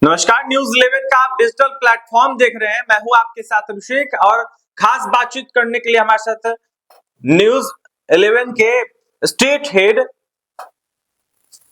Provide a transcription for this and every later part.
नमस्कार, न्यूज 11 का आप डिजिटल प्लेटफॉर्म देख रहे हैं। मैं हूं आपके साथ अभिषेक और खास बातचीत करने के लिए हमारे साथ न्यूज 11 के स्टेट हेड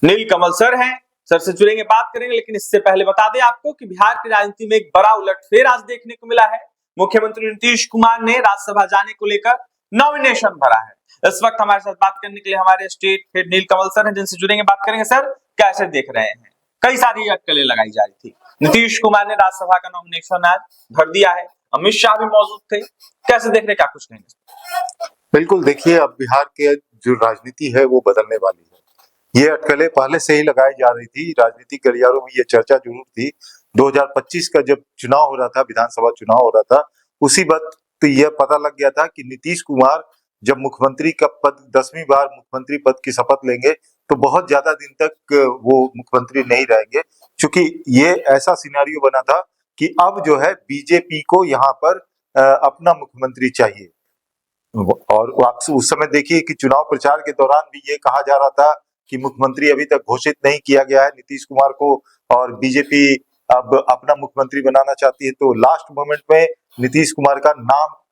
नीलकमल सर हैं। सर से जुड़ेंगे, बात करेंगे, लेकिन इससे पहले बता दें आपको कि बिहार की राजनीति में एक बड़ा उलटफेर आज देखने को मिला है। मुख्यमंत्री नीतीश कुमार ने राज्यसभा जाने को लेकर नॉमिनेशन भरा है। इस वक्त हमारे साथ बात करने के लिए हमारे स्टेट हेड नीलकमल सर हैं, जिनसे जुड़ेंगे, बात करेंगे। सर, कैसे देख रहे हैं? कई सारी अटकलें लगाई जा रही थी। नीतीश कुमार ने राज्यसभा का नॉमिनेशन आज भर दिया है, अमित शाह भी मौजूद थे। कैसे देख रहे, क्या कुछ कहेंगे? बिल्कुल, देखिए, अब बिहार के जो राजनीति है वो बदलने वाली है। ये अटकलें पहले से ही लगाई जा रही थी, राजनीतिक गलियारों में ये चर्चा जरूर थी। 2025 का जब चुनाव हो रहा था, विधानसभा चुनाव हो रहा था, उसी वक्त तो यह पता लग गया था कि नीतीश कुमार जब मुख्यमंत्री का पद 10वीं बार मुख्यमंत्री पद की शपथ लेंगे तो बहुत ज्यादा दिन तक वो मुख्यमंत्री नहीं रहेंगे, क्योंकि ये ऐसा सिनेरियो बना था कि अब जो है बीजेपी को यहाँ पर अपना मुख्यमंत्री चाहिए। और आप उस समय देखिए कि चुनाव प्रचार के दौरान भी ये कहा जा रहा था कि मुख्यमंत्री अभी तक घोषित नहीं किया गया है नीतीश कुमार को, और बीजेपी अब अपना मुख्यमंत्री बनाना चाहती है। तो लास्ट मोमेंट में नीतीश कुमार का नाम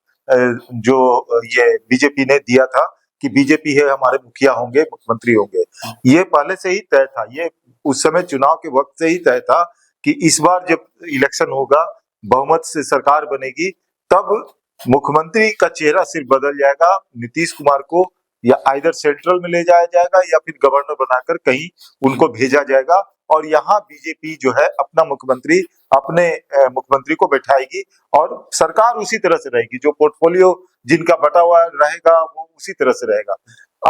जो ये बीजेपी ने दिया था कि बीजेपी है हमारे मुखिया होंगे, मुख्यमंत्री होंगे। ये पहले से ही तय था, ये उस समय चुनाव के वक्त से ही तय था कि इस बार जब इलेक्शन होगा, बहुमत से सरकार बनेगी, तब मुख्यमंत्री का चेहरा सिर्फ बदल जाएगा। नीतीश कुमार को या आइदर सेंट्रल में ले जाया जाएगा या फिर गवर्नर बनाकर कहीं उनको भेजा जाएगा, और यहाँ बीजेपी जो है अपना मुख्यमंत्री अपने मुख्यमंत्री को बैठाएगी और सरकार उसी तरह से रहेगी। जो पोर्टफोलियो जिनका बटा हुआ रहेगा वो उसी तरह से रहेगा।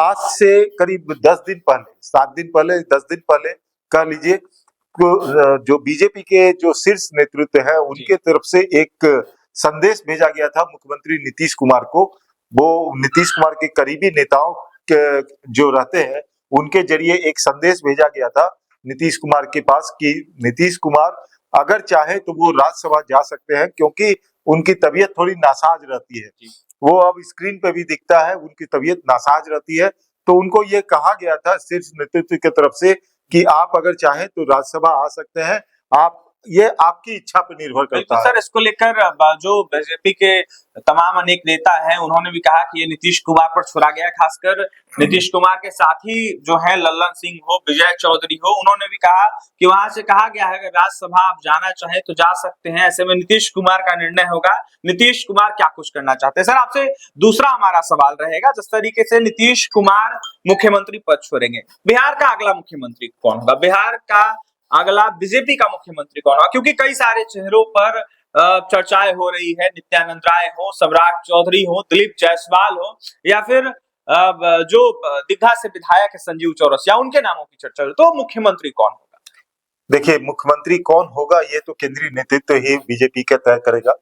आज से करीब 10 दिन पहले, 7 दिन पहले, 10 दिन पहले कह लीजिए, जो बीजेपी के जो शीर्ष नेतृत्व है उनके तरफ से एक संदेश भेजा गया था मुख्यमंत्री नीतीश कुमार को। वो नीतीश कुमार के करीबी नेताओं के जो रहते हैं उनके जरिए एक संदेश भेजा गया था नीतीश कुमार के पास कि नीतीश कुमार अगर चाहे तो वो राज्यसभा जा सकते हैं, क्योंकि उनकी तबीयत थोड़ी नासाज रहती है। वो अब स्क्रीन पे भी दिखता है, उनकी तबीयत नासाज रहती है। तो उनको ये कहा गया था शीर्ष नेतृत्व की तरफ से कि आप अगर चाहें तो राज्यसभा आ सकते हैं, आप ये आपकी इच्छा पर निर्भर करता है। सर, इसको लेकर जो बीजेपी के तमाम अनेक नेता हैं, उन्होंने भी कहा कि ये नीतीश कुमार पर छोड़ा गया है। खासकर नीतीश कुमार के साथी जो हैं, लल्लन सिंह हो, विजय चौधरी हो, उन्होंने भी कहा कि वहां से कहा गया है अगर राज्यसभा आप जाना चाहें तो जा सकते हैं। ऐसे में नीतीश कुमार का निर्णय होगा, नीतीश कुमार क्या कुछ करना चाहते हैं। सर, आपसे दूसरा हमारा सवाल रहेगा, जिस तरीके से नीतीश कुमार मुख्यमंत्री पद छोड़ेंगे, बिहार का अगला मुख्यमंत्री कौन होगा? बिहार का अगला बीजेपी का मुख्यमंत्री कौन होगा? क्योंकि कई सारे चेहरों पर चर्चाएं हो रही है। नित्यानंद राय हो, सम्राट चौधरी हो, दिलीप जायसवाल हो, या फिर जो दीघा से विधायक है संजीव चौरसिया, उनके नामों की चर्चा हो रही है। तो मुख्यमंत्री कौन होगा? देखिए, मुख्यमंत्री कौन होगा ये तो केंद्रीय नेतृत्व ही बीजेपी का तय करेगा,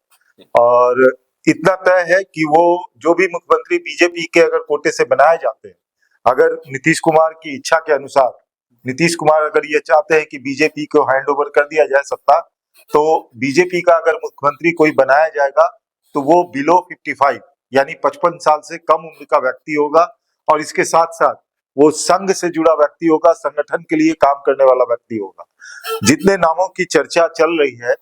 और इतना तय है कि वो जो भी मुख्यमंत्री बीजेपी के अगर कोटे से बनाए जाते हैं, अगर नीतीश कुमार की इच्छा के अनुसार नीतीश कुमार अगर ये चाहते हैं कि बीजेपी को हैंड ओवर कर दिया जाए सत्ता, तो बीजेपी का अगर मुख्यमंत्री कोई बनाया जाएगा तो वो बिलो 55 यानी 55 साल से कम उम्र का व्यक्ति होगा, और इसके साथ साथ वो संघ से जुड़ा व्यक्ति होगा, संगठन के लिए काम करने वाला व्यक्ति होगा। जितने नामों की चर्चा चल रही है,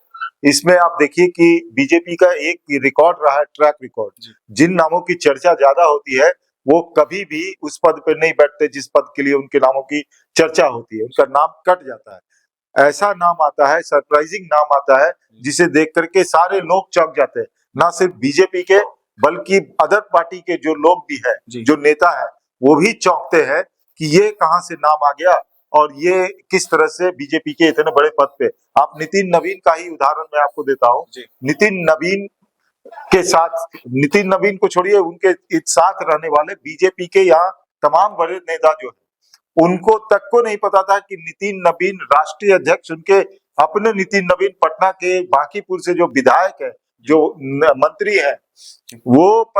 इसमें आप देखिए कि बीजेपी का एक रिकॉर्ड रहा है, ट्रैक रिकॉर्ड। जिन नामों की चर्चा ज्यादा होती है वो कभी भी उस पद पर नहीं बैठते जिस पद के लिए उनके नामों की चर्चा होती है, उनका नाम कट जाता है। ऐसा नाम आता है, सरप्राइजिंग नाम आता है, जिसे देख करके सारे लोग चौंक जाते हैं। ना सिर्फ बीजेपी के बल्कि अदर पार्टी के जो लोग भी है, जो नेता है, वो भी चौंकते हैं कि ये कहां से नाम आ गया और ये किस तरह से बीजेपी के इतने बड़े पद पे। आप नितिन नवीन का ही उदाहरण मैं आपको देता हूँ। नितिन नवीन के साथ, नितिन नवीन को छोड़िए, उनके साथ रहने वाले बीजेपी के यहाँ तमाम बड़े नेता जो है, उनको तक को नहीं पता था कि नितिन नवीन राष्ट्रीय अध्यक्ष, उनके अपने नितिन नवीन पटना के बांकीपुर से जो विधायक है, जो मंत्री है, वो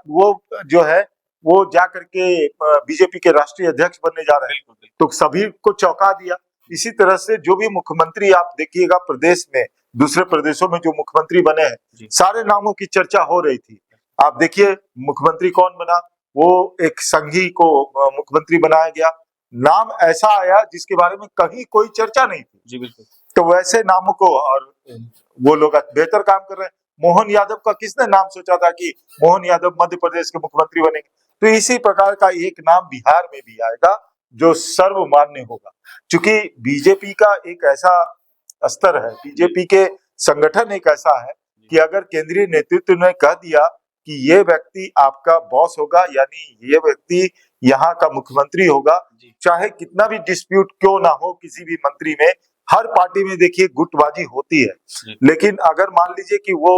वो जो है वो जाकर के बीजेपी के राष्ट्रीय अध्यक्ष बनने जा रहे हैं। तो सभी को चौंका दिया। इसी तरह से जो भी मुख्यमंत्री आप देखिएगा प्रदेश में, दूसरे प्रदेशों में जो मुख्यमंत्री बने हैं, सारे नामों की चर्चा हो रही थी। आप देखिए मुख्यमंत्री कौन बना, वो एक संघी को मुख्यमंत्री बनाया गया। नाम ऐसा आया जिसके बारे में कहीं कोई चर्चा नहीं थी। जी बिल्कुल। तो वैसे नामों को, और वो लोग बेहतर काम कर रहे हैं। मोहन यादव का किसने नाम सोचा था कि मोहन यादव मध्य प्रदेश के मुख्यमंत्री बनेंगे? तो इसी प्रकार का एक नाम बिहार में भी आएगा जो सर्वमान्य होगा, क्योंकि बीजेपी का एक ऐसा स्तर है, बीजेपी के संगठन एक ऐसा है कि अगर केंद्रीय नेतृत्व ने कह दिया कि ये व्यक्ति आपका बॉस होगा, यानी ये व्यक्ति यहाँ का मुख्यमंत्री होगा, चाहे कितना भी डिस्प्यूट क्यों ना हो किसी भी मंत्री में, हर पार्टी में देखिए गुटबाजी होती है, लेकिन अगर मान लीजिए कि वो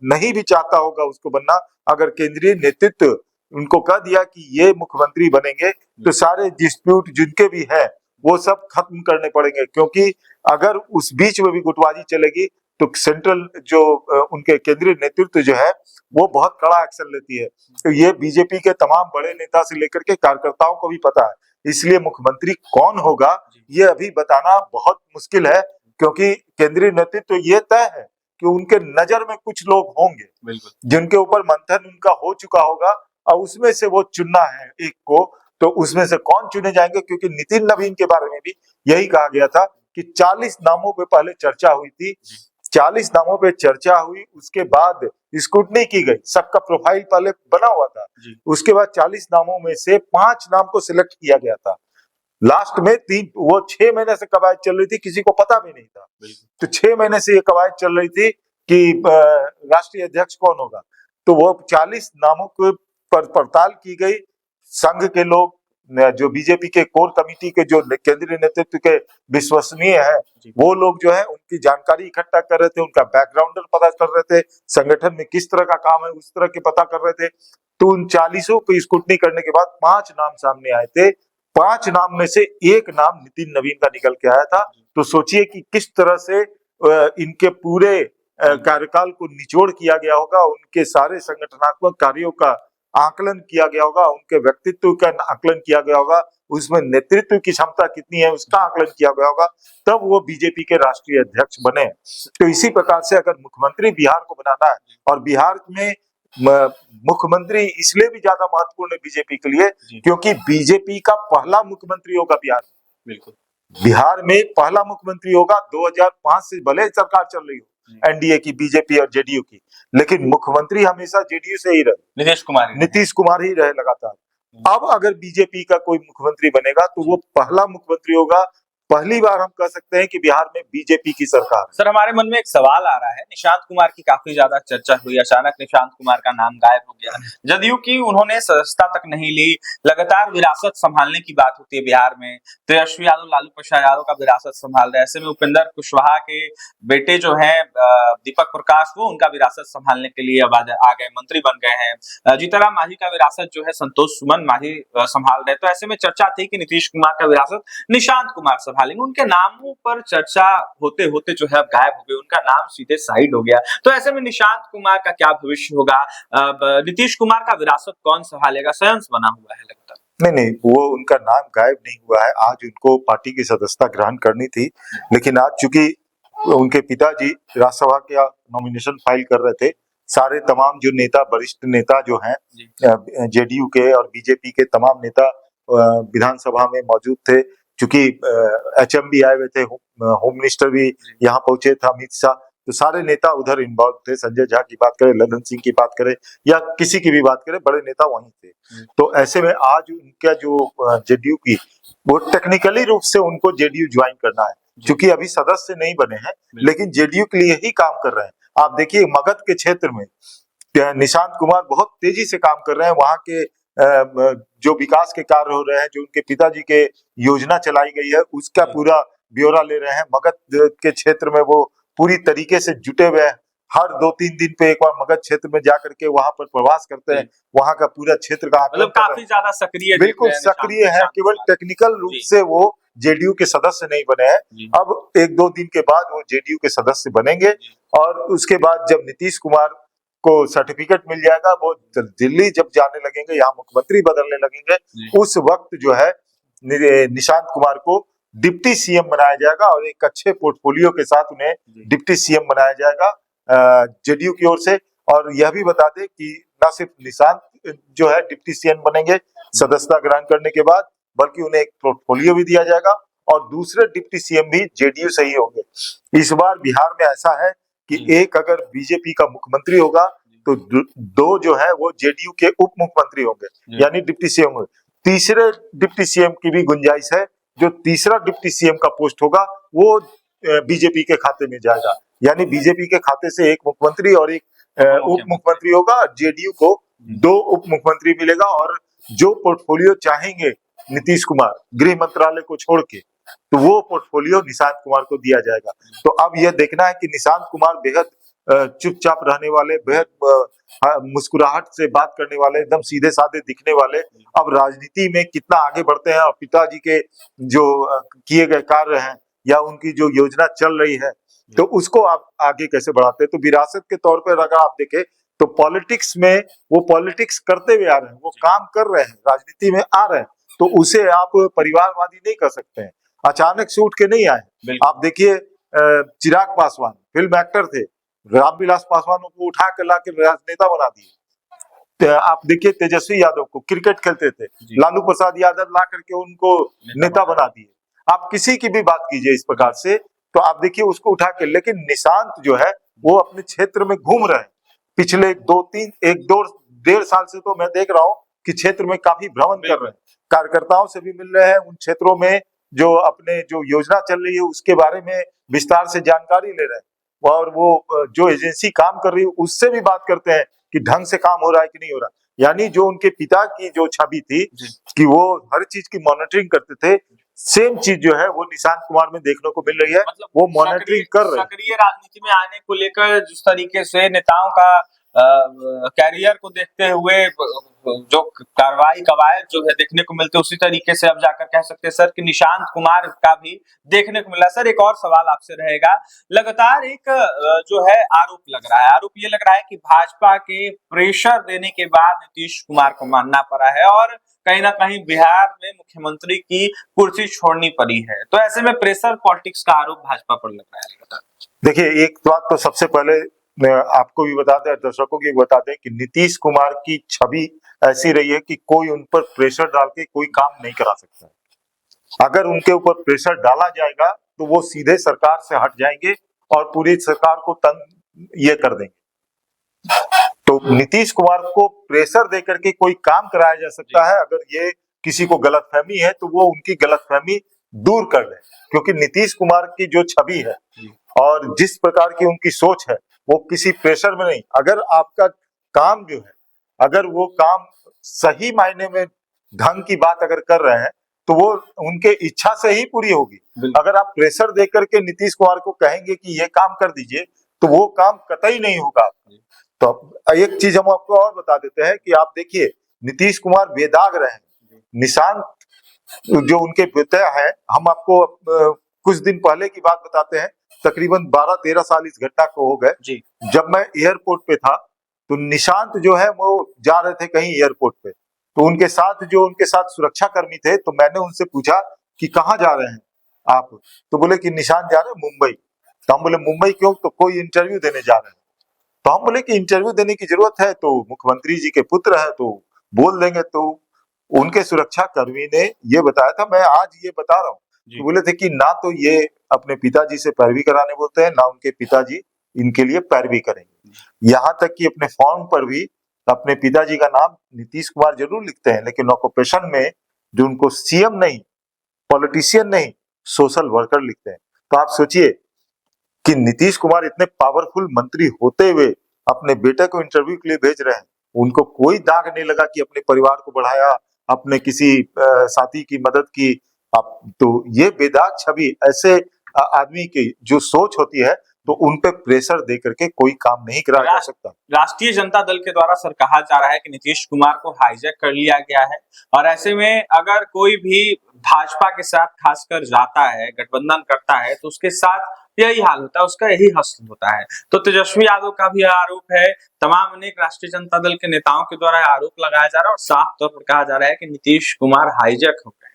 नहीं भी चाहता होगा उसको बनना, अगर केंद्रीय नेतृत्व उनको कह दिया कि ये मुख्यमंत्री बनेंगे, तो सारे डिस्प्यूट जिनके भी है वो सब खत्म करने पड़ेंगे, क्योंकि अगर उस बीच में भी गुटबाजी चलेगी तो सेंट्रल जो उनके केंद्रीय नेतृत्व जो है वो बहुत कड़ा एक्शन लेती है। तो ये बीजेपी के तमाम बड़े नेता से लेकर के कार्यकर्ताओं को भी पता है, इसलिए मुख्यमंत्री कौन होगा ये अभी बताना बहुत मुश्किल है, क्योंकि केंद्रीय नेतृत्व ये तय है कि उनके नजर में कुछ लोग होंगे जिनके ऊपर मंथन उनका हो चुका होगा, और उसमें से वो चुनना है एक को, तो उसमें से कौन चुने जाएंगे, क्योंकि नितिन नवीन के बारे में भी यही कहा गया था कि 40 नामों पे पहले चर्चा हुई थी, 40 नामों पे चर्चा हुई, उसके बाद स्क्रूटनी की गई, सबका प्रोफाइल पहले बना हुआ था, उसके बाद 40 नामों में से 5 नाम को सिलेक्ट किया गया था। लास्ट में 3 वो 6 महीने से कवायद चल रही थी, किसी को पता भी नहीं था, तो 6 महीने से ये कवायद चल रही थी कि राष्ट्रीय अध्यक्ष कौन होगा, तो वो 40 नामों को पर पड़ताल की गई। संघ के लोग, जो बीजेपी के कोर कमेटी के जो केंद्रीय नेतृत्व के विश्वसनीय है, वो लोग जो है उनकी जानकारी इकट्ठा कर रहे थे, उनका बैकग्राउंडर पता कर रहे थे, संगठन में किस तरह का काम है उस तरह के पता कर रहे थे। तो उन 40 को स्क्रूटनी करने के बाद 5 नाम सामने आए थे, 5 नाम में से एक नाम नितिन नवीन का निकल के आया था। तो सोचिए कि किस तरह से इनके पूरे कार्यकाल को निचोड़ किया गया होगा, उनके सारे संगठनात्मक कार्यों का आकलन किया गया होगा, उनके व्यक्तित्व का आकलन किया गया होगा, उसमें नेतृत्व की क्षमता कितनी है उसका आकलन किया गया होगा, तब वो बीजेपी के राष्ट्रीय अध्यक्ष बने। तो इसी प्रकार से अगर मुख्यमंत्री बिहार को बनाना है, और बिहार में मुख्यमंत्री इसलिए भी ज्यादा महत्वपूर्ण है बीजेपी के लिए क्योंकि बीजेपी का पहला मुख्यमंत्री होगा बिहार में। बिल्कुल, बिहार में पहला मुख्यमंत्री होगा। 2005 से भले सरकार चल रही हो एनडीए की, बीजेपी और जेडीयू की, लेकिन मुख्यमंत्री हमेशा जेडीयू से ही रहे, नीतीश कुमार ही रहे लगातार। अब अगर बीजेपी का कोई मुख्यमंत्री बनेगा तो वो पहला मुख्यमंत्री होगा। पहली बार हम कह सकते हैं कि बिहार में बीजेपी की सरकार। सर, हमारे मन में एक सवाल आ रहा है, निशांत कुमार की काफी ज्यादा चर्चा हुई, अचानक निशांत कुमार का नाम गायब हो गया, जदयू की उन्होंने सदस्यता तक नहीं ली, लगातार विरासत संभालने की बात होती है बिहार में, तेजस्वी यादव, लालू प्रसाद यादव का विरासत संभाल रहे, ऐसे में उपेंद्र कुशवाहा के बेटे जो है दीपक प्रकाश, वो उनका विरासत संभालने के लिए अब आ गए, मंत्री बन गए हैं। जीतनराम मांझी का विरासत जो है संतोष सुमन मांझी संभाल रहे, तो ऐसे में चर्चा थी कि नीतीश कुमार का विरासत निशांत कुमार संभालेंगे। उनके नामों पर चर्चा होते होते जो है अब गायब हो गए, उनका नाम सीधे साइड हो गया। तो ऐसे में निशांत कुमार का क्या भविष्य होगा? नीतीश कुमार का विरासत कौन संभालेगा? संशय बना हुआ है लगता है। नहीं, वो उनका नाम गायब नहीं हुआ है। आज उनको पार्टी की सदस्यता ग्रहण करनी थी, लेकिन आज चूंकि उनके पिताजी राज्यसभा का नॉमिनेशन फाइल कर रहे थे, सारे तमाम जो नेता, वरिष्ठ नेता जो हैं जेडीयू के और बीजेपी के तमाम नेता विधानसभा में मौजूद थे। चूंकि एचएम भी आए हुए थे, होम मिनिस्टर भी यहाँ पहुंचे थे, अमित शाह, तो सारे नेता उधर इन्वॉल्व थे। संजय झा की बात करें, ललन सिंह की बात करें, या किसी की भी बात करें, बड़े नेता वहीं थे। तो ऐसे में आज उनका जो जेडीयू की, वो टेक्निकली रूप से उनको जेडीयू ज्वाइन करना है, क्योंकि अभी सदस्य नहीं बने हैं, लेकिन जेडीयू के लिए ही काम कर रहे हैं। आप देखिए मगध के क्षेत्र में निशांत कुमार बहुत तेजी से काम कर रहे हैं। वहां के जो विकास के कार्य हो रहे हैं, जो उनके पिताजी के योजना चलाई गई है, उसका पूरा ब्यौरा ले रहे हैं। मगध के क्षेत्र में वो पूरी तरीके से जुटे हुए हैं। हर 2-3 दिन पे एक बार मगध क्षेत्र में जाकर के वहां पर प्रवास करते हैं, वहां का पूरा क्षेत्र का मतलब काफी ज्यादा सक्रिय, बिल्कुल सक्रिय है। केवल टेक्निकल रूप से वो जेडीयू के सदस्य नहीं बने हैं, अब 1-2 दिन के बाद वो जेडीयू के सदस्य बनेंगे। और उसके बाद जब नीतीश कुमार को सर्टिफिकेट मिल जाएगा, वो दिल्ली जब जाने लगेंगे, यहाँ मुख्यमंत्री बदलने लगेंगे, उस वक्त जो है निशांत कुमार को डिप्टी सीएम बनाया जाएगा और एक अच्छे पोर्टफोलियो के साथ उन्हें डिप्टी सीएम बनाया जाएगा जेडीयू की ओर से। और यह भी बता दें कि न सिर्फ निशांत जो है डिप्टी सीएम बनेंगे सदस्यता ग्रहण करने के बाद, बल्कि उन्हें एक पोर्टफोलियो भी दिया जाएगा और दूसरे डिप्टी सीएम भी जेडीयू से ही होंगे। इस बार बिहार में ऐसा है कि एक अगर बीजेपी का मुख्यमंत्री होगा तो दो जो है वो जेडीयू के उप मुख्यमंत्री होंगे, यानी डिप्टी सीएम होंगे। तीसरे डिप्टी सीएम की भी गुंजाइश है, जो तीसरा डिप्टी सीएम का पोस्ट होगा वो बीजेपी के खाते में जाएगा, यानी बीजेपी के खाते से एक मुख्यमंत्री और एक उप मुख्यमंत्री होगा। जेडीयू को दो उप मुख्यमंत्री मिलेगा और जो पोर्टफोलियो चाहेंगे नीतीश कुमार गृह मंत्रालय को छोड़ के, तो वो पोर्टफोलियो निशांत कुमार को दिया जाएगा। तो अब यह देखना है कि निशांत कुमार बेहद चुपचाप रहने वाले, बेहद मुस्कुराहट से बात करने वाले, एकदम सीधे साधे दिखने वाले, अब राजनीति में कितना आगे बढ़ते हैं और पिताजी के जो किए गए कार्य हैं या उनकी जो योजना चल रही है तो उसको आप आगे कैसे बढ़ाते हैं। तो विरासत के तौर पर अगर आप देखें तो पॉलिटिक्स में वो पॉलिटिक्स करते हुए आ रहे हैं, वो काम कर रहे हैं, राजनीति में आ रहे हैं, तो उसे आप परिवारवादी नहीं कर सकते हैं, अचानक से उठ के नहीं आए। आप देखिए चिराग पासवान फिल्म एक्टर थे, रामविलास पासवान को उठा के ला के राजनेता बना दिए। आप देखिए तेजस्वी यादव को, क्रिकेट खेलते थे, लालू प्रसाद यादव ला करके उनको नेता बना दिए। आप किसी की भी बात कीजिए इस प्रकार से तो आप देखिए उसको उठा के, लेकिन निशांत जो है वो अपने क्षेत्र में घूम रहे हैं। पिछले डेढ़ साल से तो मैं देख रहा हूँ कि क्षेत्र में काफी भ्रमण कर रहे हैं, कार्यकर्ताओं से भी मिल रहे हैं, उन क्षेत्रों में जो अपने जो योजना चल रही है उसके बारे में विस्तार से जानकारी ले रहे हैं और वो जो एजेंसी काम कर रही है उससे भी बात करते हैं कि ढंग से काम हो रहा है कि नहीं हो रहा। यानी जो उनके पिता की जो छवि थी कि वो हर चीज की मॉनिटरिंग करते थे, सेम चीज जो है वो निशांत कुमार में देखने को मिल रही है। मतलब वो मॉनिटरिंग कर रहे हैं। सक्रिय राजनीति में आने को लेकर जिस तरीके से नेताओं का कैरियर को देखते हुए जो कार्रवाई कवायद जो है देखने को मिलते, उसी तरीके से अब जाकर कह सकते हैं सर कि निशांत कुमार का भी देखने को मिला। सर एक और सवाल आपसे रहेगा, लगातार एक जो है आरोप लग रहा है, आरोप ये लग रहा है कि भाजपा के प्रेशर देने के बाद नीतीश कुमार को मानना पड़ा है और कहीं ना कहीं बिहार में मुख्यमंत्री की कुर्सी छोड़नी पड़ी है, तो ऐसे में प्रेशर पॉलिटिक्स का आरोप भाजपा पर लग रहा है। देखिए एक बात तो सबसे पहले मैं आपको भी बता दें, दर्शकों को भी बता दें कि नीतीश कुमार की छवि ऐसी रही है कि कोई उन पर प्रेशर डाल के कोई काम नहीं करा सकता है। अगर उनके ऊपर प्रेशर डाला जाएगा तो वो सीधे सरकार से हट जाएंगे और पूरी सरकार को तंग ये कर देंगे। तो नीतीश कुमार को प्रेशर देकर के कोई काम कराया जा सकता है। अगर ये किसी को गलतफहमी है तो वो उनकी गलतफहमी दूर कर ले, क्योंकि नीतीश कुमार की जो छवि है और जिस प्रकार की उनकी सोच है वो किसी प्रेशर में नहीं। अगर आपका काम जो है, अगर वो काम सही मायने में ढंग की बात अगर कर रहे हैं तो वो उनके इच्छा से ही पूरी होगी। अगर आप प्रेशर देकर के नीतीश कुमार को कहेंगे कि ये काम कर दीजिए तो वो काम कतई नहीं होगा। तो एक चीज हम आपको और बता देते हैं कि आप देखिए नीतीश कुमार बेदाग रहे हैं, निशांत जो उनके पिता है, हम आपको कुछ दिन पहले की बात बताते हैं, तकरीबन 12-13 साल इस घटना को हो गए। जब मैं एयरपोर्ट पे था तो निशांत जो है वो जा रहे थे कहीं एयरपोर्ट पे, तो उनके साथ सुरक्षा कर्मी थे, तो मैंने उनसे पूछा कि कहाँ जा रहे हैं आप, तो बोले कि निशांत जा रहे हैं मुंबई। तो हम बोले मुंबई क्यों, तो कोई इंटरव्यू देने जा रहे हैं। तो हम बोले कि इंटरव्यू देने की जरूरत है तो मुख्यमंत्री जी के पुत्र है तो बोल देंगे। तो उनके सुरक्षा कर्मी ने ये बताया था, मैं आज ये बता रहा हूँ, तो बोले थे कि ना तो ये अपने पिताजी से पैरवी कराने बोलते हैं, ना उनके पिताजी इनके लिए पैरवी करेंगे। यहाँ तक कि अपने फॉर्म पर भी अपने पिताजी का नाम नीतीश कुमार जरूर लिखते हैं, लेकिन ऑक्यूपेशन में जो उनको सीएम नहीं, पॉलिटिशियन नहीं, सोशल वर्कर लिखते हैं। तो आप सोचिए कि नीतीश कुमार इतने पावरफुल मंत्री होते हुए अपने बेटे को इंटरव्यू के लिए भेज रहे हैं, उनको कोई दाग नहीं लगा कि अपने परिवार को बढ़ाया, अपने किसी साथी की मदद की। तो ये बेदाग छवि ऐसे आदमी की जो सोच होती है, तो उन पे प्रेशर दे करके कोई काम नहीं कराया जा सकता। राष्ट्रीय जनता दल के द्वारा सर कहा जा रहा है कि नीतीश कुमार को हाईजैक कर लिया गया है और ऐसे में अगर कोई भी भाजपा के साथ खासकर जाता है, गठबंधन करता है, तो उसके साथ यही हाल होता है, उसका यही हश्र होता है। तो तेजस्वी यादव का भी आरोप है, तमाम अनेक राष्ट्रीय जनता दल के नेताओं के द्वारा आरोप लगाया जा रहा है और साफ तौर पर कहा जा रहा है कि नीतीश कुमार हाईजैक हो गए।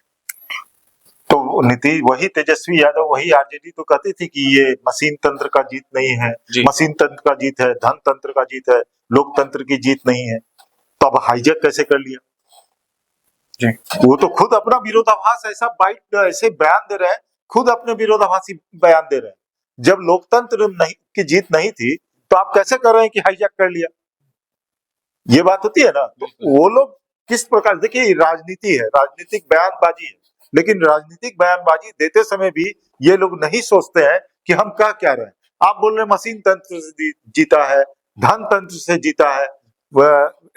तो नीतीश, वही तेजस्वी यादव, वही आरजेडी तो कहती थी कि ये मशीन तंत्र का जीत नहीं है, मशीन तंत्र का जीत है, धन तंत्र का जीत है, लोकतंत्र की जीत नहीं है। तो अब हाईजैक कैसे कर लिया? जी। वो तो खुद अपना विरोधाभास ऐसा बाइट ऐसे बयान दे रहे हैं, खुद अपने विरोधाभासी बयान दे रहे हैं। जब लोकतंत्र नहीं की जीत नहीं थी तो आप कैसे कर रहे हैं कि हाईजैक कर लिया? ये बात होती है ना। तो वो लोग किस प्रकार, देखिए राजनीति है, राजनीतिक बयानबाजी है, लेकिन राजनीतिक बयानबाजी देते समय भी ये लोग नहीं सोचते हैं कि हम कह क्या रहे हैं। आप बोल रहे हैं मशीन तंत्र से जीता है, धन तंत्र से जीता है,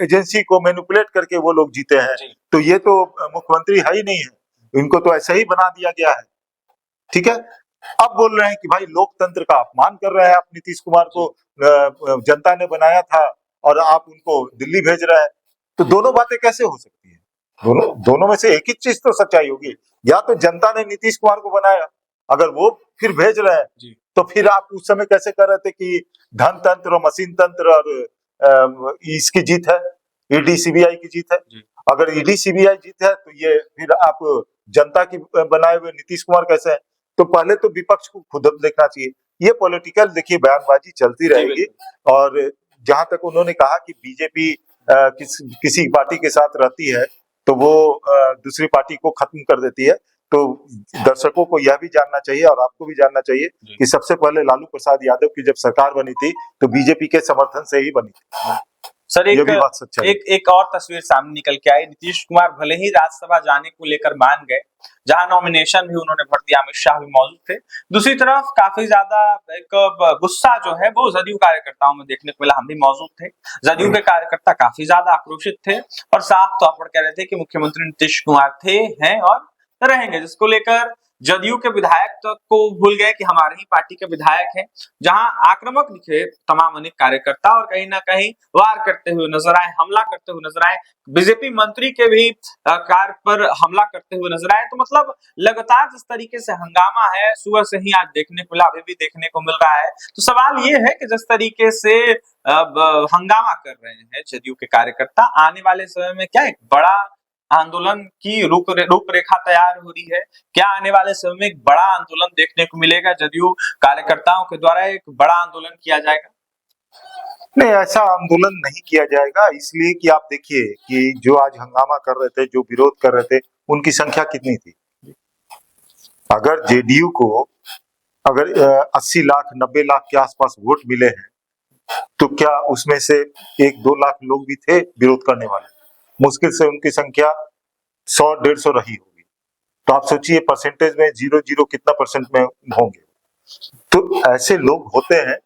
एजेंसी को मैनिपुलेट करके वो लोग जीते हैं। तो ये तो मुख्यमंत्री है ही नहीं है, इनको तो ऐसा ही बना दिया गया है। ठीक है, अब बोल रहे हैं कि भाई लोकतंत्र का अपमान कर रहे हैं आप। नीतीश कुमार को जनता ने बनाया था और आप उनको दिल्ली भेज रहे हैं, तो दोनों बातें कैसे हो सकती है? दोनों में से एक ही चीज तो सच्चाई होगी। या तो जनता ने नीतीश कुमार को बनाया, अगर वो फिर भेज रहे हैं तो फिर आप उस समय कैसे कर रहे थे कि धन तंत्र और मशीन तंत्र और इसकी जीत है, ईडी सीबीआई की जीत है। अगर ईडी सीबीआई जीत है तो ये फिर आप जनता की बनाए हुए नीतीश कुमार कैसे हैं? तो पहले तो विपक्ष को खुद देखना चाहिए। ये पॉलिटिकल देखिए बयानबाजी चलती रहेगी। और जहां तक उन्होंने कहा कि बीजेपी किसी पार्टी के साथ रहती है तो वो दूसरी पार्टी को खत्म कर देती है, तो दर्शकों को यह भी जानना चाहिए और आपको भी जानना चाहिए कि सबसे पहले लालू प्रसाद यादव की जब सरकार बनी थी तो बीजेपी के समर्थन से ही बनी थी। सर एक और तस्वीर सामने निकल के आई। नीतीश कुमार भले ही राज्यसभा जाने को लेकर मान गए, जहां नॉमिनेशन भी उन्होंने भर दिया, अमित शाह भी मौजूद थे, दूसरी तरफ काफी ज्यादा एक गुस्सा जो है वो जदयू कार्यकर्ताओं में देखने को मिला। हम भी मौजूद थे, जदयू के कार्यकर्ता काफी ज्यादा आक्रोशित थे और साफ तौर पर कह रहे थे कि मुख्यमंत्री नीतीश कुमार थे, हैं और रहेंगे, जिसको लेकर जदयू के विधायक तक को भूल गए कि हमारे ही पार्टी के विधायक हैं। जहां आक्रामक दिखे तमाम अनेक कार्यकर्ता और कहीं ना कहीं वार करते हुए नजर आए, हमला करते हुए नजर आए, बीजेपी मंत्री के भी कार पर हमला करते हुए नजर आए। तो मतलब लगातार जिस तरीके से हंगामा है सुबह से ही आज देखने को मिला, अभी भी देखने को मिल रहा है। तो सवाल ये है कि जिस तरीके से हंगामा कर रहे हैं जदयू के कार्यकर्ता, आने वाले समय में क्या एक बड़ा आंदोलन की रूपरेखा तैयार हो रही है? क्या आने वाले समय में एक बड़ा आंदोलन देखने को मिलेगा? जदयू कार्यकर्ताओं के द्वारा एक बड़ा आंदोलन किया जाएगा? नहीं, ऐसा आंदोलन नहीं किया जाएगा, इसलिए कि आप देखिए कि जो आज हंगामा कर रहे थे, जो विरोध कर रहे थे, उनकी संख्या कितनी थी? अगर जेडीयू को अगर 80 लाख 90 लाख के आसपास वोट मिले हैं तो क्या उसमें से 1-2 लाख लोग भी थे विरोध करने वाले? मुश्किल से उनकी संख्या 100-150 रही होगी। तो आप सोचिए परसेंटेज में 0 कितना परसेंट में होंगे। तो ऐसे लोग होते हैं,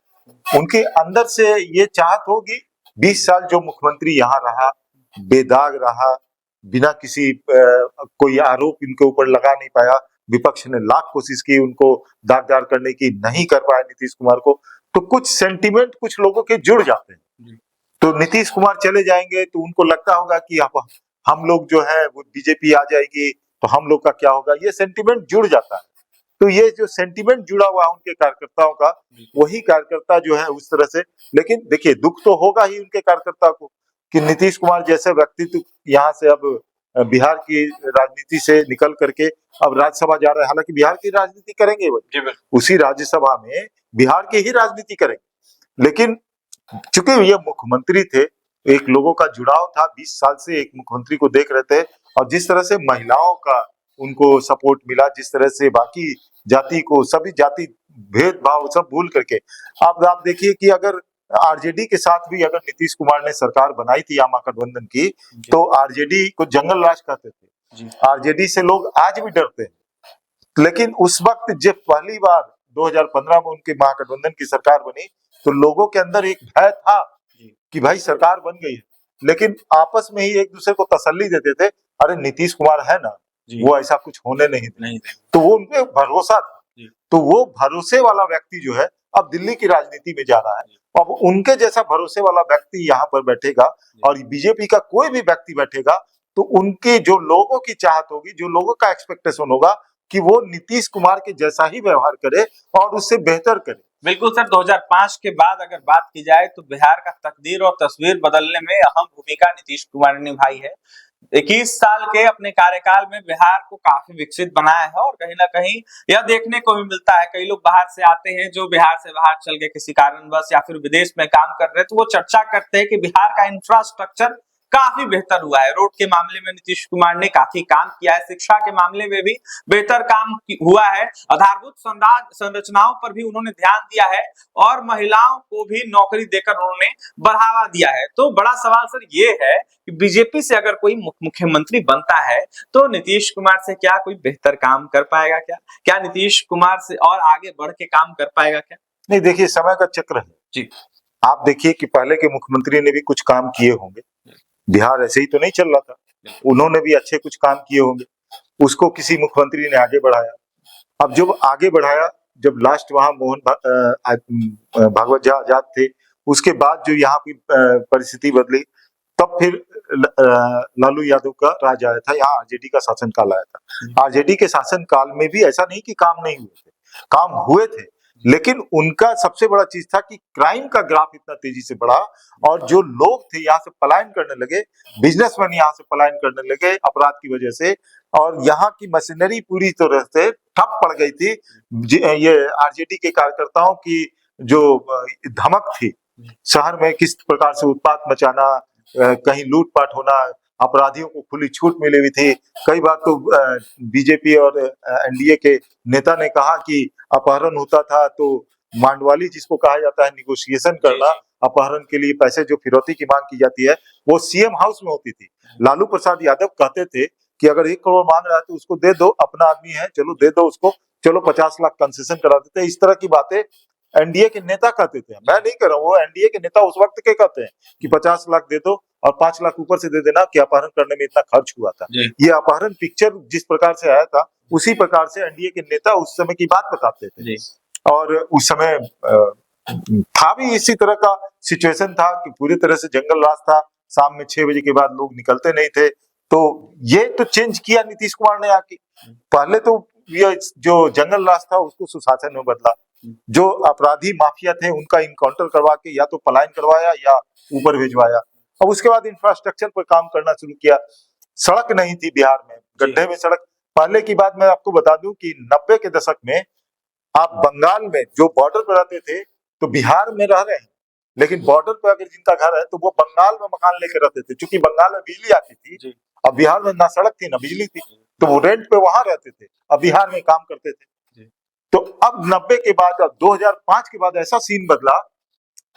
उनके अंदर से ये चाहत होगी। 20 साल जो मुख्यमंत्री यहाँ रहा, बेदाग रहा, बिना किसी कोई आरोप इनके ऊपर लगा नहीं पाया, विपक्ष ने लाख कोशिश की उनको दागदार करने की, नहीं कर पाया नीतीश कुमार को। तो कुछ सेंटिमेंट कुछ लोगों के जुड़ जाते हैं। तो नीतीश कुमार चले जाएंगे तो उनको लगता होगा कि हम लोग जो है वो बीजेपी आ जाएगी तो हम लोग का क्या होगा, ये सेंटिमेंट जुड़ जाता है। तो ये जो सेंटिमेंट जुड़ा हुआ है उनके कार्यकर्ताओं का, वही कार्यकर्ता जो है उस तरह से। लेकिन देखिए दुख तो होगा ही उनके कार्यकर्ता को कि नीतीश कुमार जैसे व्यक्तित्व यहाँ से अब बिहार की राजनीति से निकल करके अब राज्यसभा जा रहे हैं। हालांकि बिहार की राजनीति करेंगे वो, उसी राज्यसभा में बिहार की ही राजनीति करेंगे। लेकिन चूंकि ये मुख्यमंत्री थे, एक लोगों का जुड़ाव था, 20 साल से एक मुख्यमंत्री को देख रहे थे, और जिस तरह से महिलाओं का उनको सपोर्ट मिला, जिस तरह से बाकी जाति को, सभी जाति भेदभाव सब भूल करके आप देखिए कि अगर आरजेडी के साथ भी अगर नीतीश कुमार ने सरकार बनाई थी आमा गठबंधन की, तो आरजेडी को जंगल राज कहते थे। आरजेडी से लोग आज भी डरते हैं। लेकिन उस वक्त जब पहली बार 2015 में उनके महागठबंधन की सरकार बनी तो लोगों के अंदर एक भय था कि भाई सरकार बन गई है, लेकिन आपस में ही एक दूसरे को तसल्ली देते थे, अरे नीतीश कुमार है ना, वो ऐसा कुछ होने नहीं देंगे। तो वो उनपे भरोसा था। तो वो भरोसे वाला व्यक्ति जो है अब दिल्ली की राजनीति में जा रहा है। अब उनके जैसा भरोसे वाला व्यक्ति यहाँ पर बैठेगा और बीजेपी का कोई भी व्यक्ति बैठेगा तो उनके जो लोगों की चाहत होगी, जो लोगों का एक्सपेक्टेशन होगा कि वो नीतीश कुमार के जैसा ही व्यवहार करे और उससे बेहतर करे। बिल्कुल सर, 2005 के बाद अगर बात की जाए तो बिहार का तकदीर और तस्वीर बदलने में अहम भूमिका नीतीश कुमार ने निभाई है। 21 साल के अपने कार्यकाल में बिहार को काफी विकसित बनाया है और कहीं ना कहीं यह देखने को भी मिलता है, कई लोग बाहर से आते हैं जो बिहार से बाहर चल गए किसी कारणवश या फिर विदेश में काम कर रहे हैं, तो वो चर्चा करते हैं कि बिहार का इंफ्रास्ट्रक्चर काफी बेहतर हुआ है। रोड के मामले में नीतीश कुमार ने काफी काम किया है, शिक्षा के मामले में भी बेहतर काम हुआ है, आधारभूत संरचनाओं पर भी उन्होंने ध्यान दिया है और महिलाओं को भी नौकरी देकर उन्होंने बढ़ावा दिया है। तो बड़ा सवाल सर ये है कि बीजेपी से अगर कोई मुख्यमंत्री बनता है तो नीतीश कुमार से क्या कोई बेहतर काम कर पाएगा? क्या नीतीश कुमार से और आगे बढ़ के काम कर पाएगा क्या? नहीं, देखिए समय का चक्र है जी। आप देखिए कि पहले के मुख्यमंत्री ने भी कुछ काम किए होंगे, बिहार ऐसे ही तो नहीं चल रहा था, उन्होंने भी अच्छे कुछ काम किए होंगे, उसको किसी मुख्यमंत्री ने आगे बढ़ाया। अब जब आगे बढ़ाया, जब लास्ट वहां मोहन भागवत झा आजाद थे, उसके बाद जो यहाँ की परिस्थिति बदली, तब फिर लालू यादव का राज आया था, यहाँ आरजेडी का शासनकाल आया था। आरजेडी के शासनकाल में भी ऐसा नहीं कि काम नहीं हुए थे, काम हुए थे, लेकिन उनका सबसे बड़ा चीज था कि क्राइम का ग्राफ इतना तेजी से बढ़ा और जो लोग थे यहाँ से पलायन करने लगे, बिजनेसमैन यहाँ से पलायन करने लगे अपराध की वजह से, और यहाँ की मशीनरी पूरी तरह से ठप पड़ गई थी। ये आरजेडी के कार्यकर्ताओं की जो धमक थी, शहर में किस प्रकार से उत्पात मचाना, कहीं लूटपाट होना, अपराधियों को खुली छूट मिली हुई थी। कई बार तो बीजेपी और एनडीए के नेता ने कहा कि अपहरण होता था तो मांडवाली जिसको कहा जाता है निगोशिएशन करना, अपहरण के लिए पैसे जो फिरौती की मांग की जाती है, वो सीएम हाउस में होती थी। लालू प्रसाद यादव कहते थे कि अगर 1 करोड़ मांग रहा है तो उसको दे दो, अपना आदमी है, चलो दे दो उसको, चलो 50 लाख कंसेशन करा देते हैं। इस तरह की बातें एनडीए के नेता कहते थे, मैं नहीं कर रहा हूँ, वो एनडीए के नेता उस वक्त के कहते हैं कि 50 लाख दे दो और 5 लाख ऊपर से दे देना कि अपहरण करने में इतना खर्च हुआ था। ये अपहरण पिक्चर जिस प्रकार से आया था, उसी प्रकार से एनडीए के नेता उस समय की बात बताते थे। और उस समय था भी इसी तरह का सिचुएशन था कि पूरी तरह से जंगल राज था, शाम में 6 बजे के बाद लोग निकलते नहीं थे। तो ये तो चेंज किया नीतीश कुमार ने आके। पहले तो ये जो जंगल राज था उसको सुशासन में बदला, जो अपराधी माफिया थे उनका इनकाउंटर करवा के या तो पलायन करवाया या ऊपर भिजवाया। अब उसके बाद इंफ्रास्ट्रक्चर पर काम करना शुरू किया। सड़क नहीं थी बिहार में, गड्ढे में सड़क। पहले की बात मैं आपको बता दूं कि 90 के दशक में आप बंगाल में जो बॉर्डर पर रहते थे तो बिहार में रह रहे हैं, लेकिन बॉर्डर पर अगर जिनका घर है तो वो बंगाल में मकान लेकर रहते थे, क्योंकि बंगाल में बिजली आती थी। अब बिहार में ना सड़क थी ना बिजली थी, तो वो रेंट पे वहां रहते थे, अब बिहार में काम करते थे। तो अब 90 के बाद, अब 2005 के बाद ऐसा सीन बदला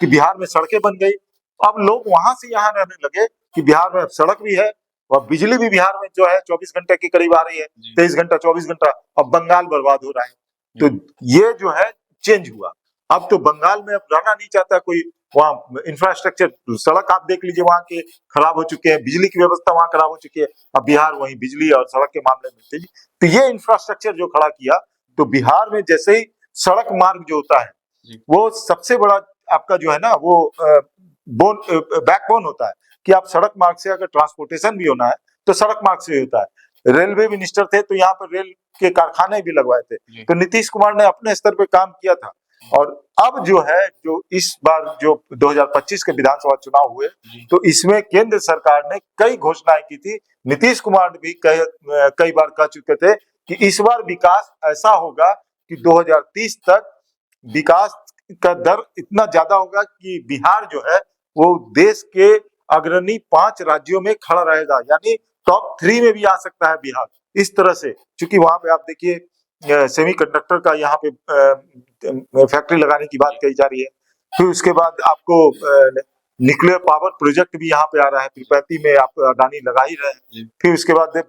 कि बिहार में सड़कें बन गई। अब लोग वहां से यहाँ रहने लगे कि बिहार में सड़क भी है और बिजली भी बिहार में जो है 24 घंटे के करीब आ रही है, 23 घंटा 24 घंटा। अब बंगाल बर्बाद हो रहा है। तो ये जो है चेंज हुआ। अब तो बंगाल में अब रहना नहीं चाहता कोई, वहाँ इंफ्रास्ट्रक्चर, सड़क आप देख लीजिए वहाँ के खराब हो चुके हैं, बिजली की व्यवस्था वहाँ खराब हो चुकी है। अब बिहार वही बिजली और सड़क के मामले में तेजी। तो ये इंफ्रास्ट्रक्चर जो खड़ा किया, तो बिहार में जैसे ही सड़क मार्ग जो होता है वो सबसे बड़ा आपका जो है ना वो बैकबोन होता है कि आप सड़क मार्ग से अगर ट्रांसपोर्टेशन भी होना है तो सड़क मार्ग से होता है। रेलवे मिनिस्टर थे तो यहाँ पर रेल के कारखाने भी लगवाए थे। तो नीतीश कुमार ने अपने स्तर पे काम किया था। और अब जो है, जो इस बार जो 2025 के विधानसभा चुनाव हुए, तो इसमें केंद्र सरकार ने कई घोषणाएं की थी। नीतीश कुमार भी कई बार कह चुके थे कि इस बार विकास ऐसा होगा कि 2030 तक विकास का दर इतना ज्यादा होगा कि बिहार जो है वो देश के अग्रणी 5 राज्यों में खड़ा रहेगा, यानी टॉप 3 में भी आ सकता है बिहार। इस तरह से, क्योंकि वहां पे आप देखिए सेमीकंडक्टर का यहाँ पे फैक्ट्री लगाने की बात कही जा रही है। फिर उसके बाद आपको न्यूक्लियर पावर प्रोजेक्ट भी यहाँ पे आ रहा है, त्रिपैती में आप अडानी लगा ही रहे हैं। फिर उसके बाद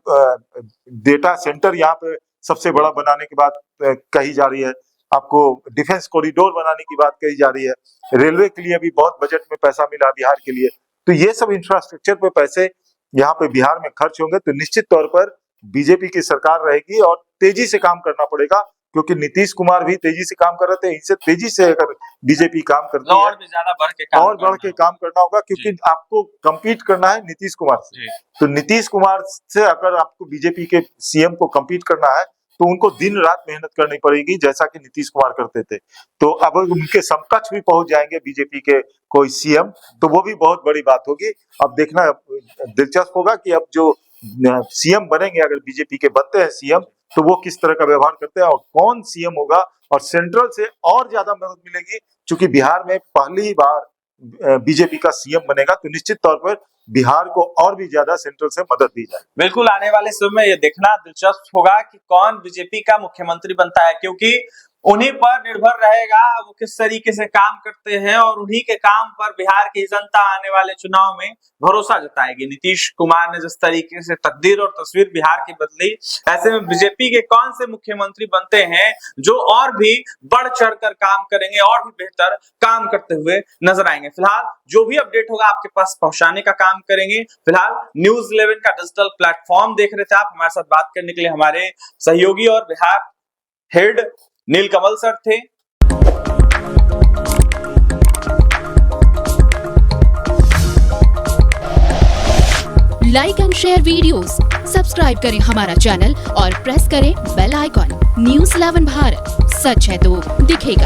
डेटा सेंटर यहाँ पे सबसे बड़ा बनाने की बात कही जा रही है। आपको डिफेंस कॉरिडोर बनाने की बात कही जा रही है। रेलवे के लिए भी बहुत बजट में पैसा मिला बिहार के लिए। तो ये सब इंफ्रास्ट्रक्चर पे पैसे यहाँ पे बिहार में खर्च होंगे, तो निश्चित तौर पर बीजेपी की सरकार रहेगी और तेजी से काम करना पड़ेगा, क्योंकि नीतीश कुमार भी तेजी से काम कर रहे थे। इनसे तेजी से अगर बीजेपी काम करती है और भी ज्यादा बढ़ के काम करना होगा, क्योंकि आपको कम्पीट करना है नीतीश कुमार से। तो नीतीश कुमार से अगर आपको बीजेपी के सीएम को कम्पीट करना है तो उनको दिन रात मेहनत करनी पड़ेगी, जैसा कि नीतीश कुमार करते थे। तो अब उनके समकक्ष भी पहुंच जाएंगे बीजेपी के कोई सीएम, तो वो भी बहुत बड़ी बात होगी। अब देखना दिलचस्प होगा कि अब जो सीएम बनेंगे, अगर बीजेपी के बनते हैं सीएम, तो वो किस तरह का व्यवहार करते हैं और कौन सीएम होगा। और सेंट्रल से और ज्यादा मदद मिलेगी, क्योंकि बिहार में पहली बार बीजेपी का सीएम बनेगा तो निश्चित तौर पर बिहार को और भी ज्यादा सेंट्रल से मदद दी जाए। बिल्कुल, आने वाले समय में ये देखना दिलचस्प होगा कि कौन बीजेपी का मुख्यमंत्री बनता है, क्योंकि उन्हीं पर निर्भर रहेगा वो किस तरीके से काम करते हैं और उन्हीं के काम पर बिहार की जनता आने वाले चुनाव में भरोसा जताएगी। नीतीश कुमार ने जिस तरीके से तकदीर और तस्वीर बिहार की बदली, ऐसे में बीजेपी के कौन से मुख्यमंत्री बनते हैं जो और भी बढ़ चढ़कर काम करेंगे और भी बेहतर काम करते हुए नजर आएंगे। फिलहाल जो भी अपडेट होगा आपके पास पहुंचाने का काम करेंगे। फिलहाल न्यूज़ 11 का डिजिटल प्लेटफॉर्म देख रहे थे आप, हमारे साथ बात करने के लिए हमारे सहयोगी और बिहार हेड नीलकमल सर थे। Like and share videos, subscribe करें हमारा चैनल और प्रेस करें बेल आइकॉन। न्यूज़ 11 भारत, सच है तो दिखेगा।